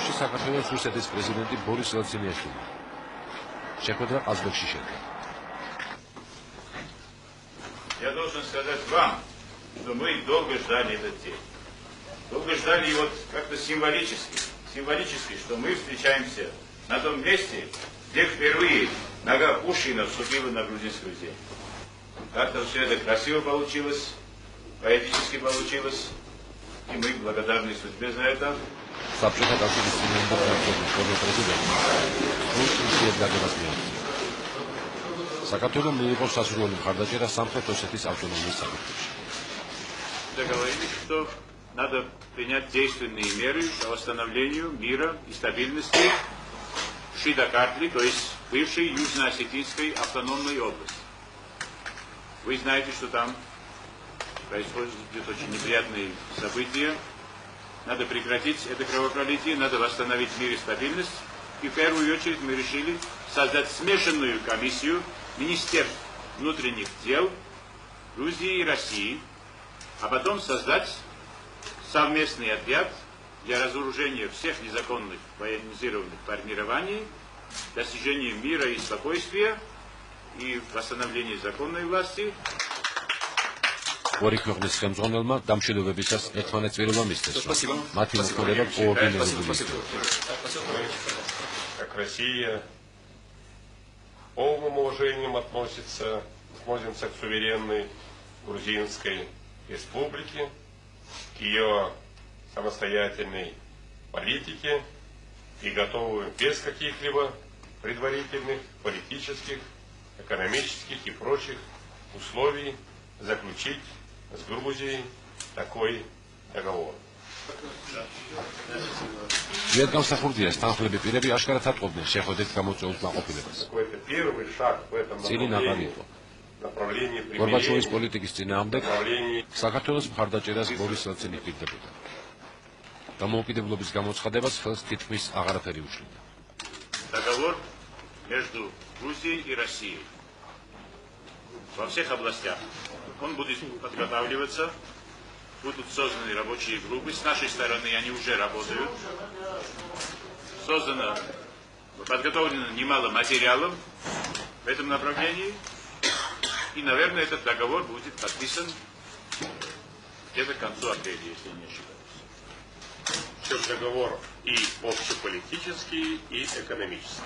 დროში საქართველოს რუსეთის პრეზიდენტი ბორის ელცინიაშვილი შეხვედრა ყაზბეგში შედგა. Я должен сказать вам, что мы долго ждали этот день. Долго ждали и вот как-то символически, что мы встречаемся на том месте, где впервые нога Пушкина вступила на грузинскую землю. Как-то все это красиво получилось, поэтически получилось, и мы благодарны судьбе за это. საბჭოთა კავშირის წინააღმდეგ პრეზიდენტი რუსეთის დაგებას მიაღწია. საქართველოს მიიღო სასურველი მხარდაჭერა სამხრეთ ოსეთის ავტონომიის საკითხებში. Договорились, что надо принять действенные меры по восстановлению мира и стабильности в Шидакартле, то есть бывшей Южно-Осетинской автономной области. Вы знаете, что там происходят очень неприятные события. Надо прекратить это кровопролитие, надо восстановить мир и стабильность. И в первую очередь мы решили создать смешанную комиссию Министерств внутренних дел Грузии и России, а потом создать совместный отряд для разоружения всех незаконных военизированных формирований, достижения мира и спокойствия и восстановления законной власти. ორი ქვეყნის ხელმძღვანელმა დამშვიდობებისას ერთმანეთწირობა მისცეს, რომ მათი მოქმედება კოორდინირებული იქნება. Как Россия полным уважением относится к суверенной Грузинской республике, к ее самостоятельной политике и готовы без каких-либо предварительных политических, экономических и прочих условий заключить с Грузией такой договор. Иедгамსახურდიას თანხლები პირები აშკარად ატყობდნენ შეხვედრით გამოწვეულ კმაყოფილებას. წილი ნაბარი იყო. გორბაჩოვის პოლიტიკის წინააღმდეგ საქართველოს მხარდაჭერას ბორის ელცინი პირდებოდა. დამოუკიდებლობის გამოცხადებას ხელს თითქმის აღარაფერი უშლიდა. Договор между Грузией и Россией во всех областях. Он будет подготавливаться. Будут созданы рабочие группы. С нашей стороны они уже работают. Подготовлено немало материалов в этом направлении. И, наверное, этот договор будет подписан где-то к концу апреля, если не ошибаюсь. Договор и общеполитический, и экономический.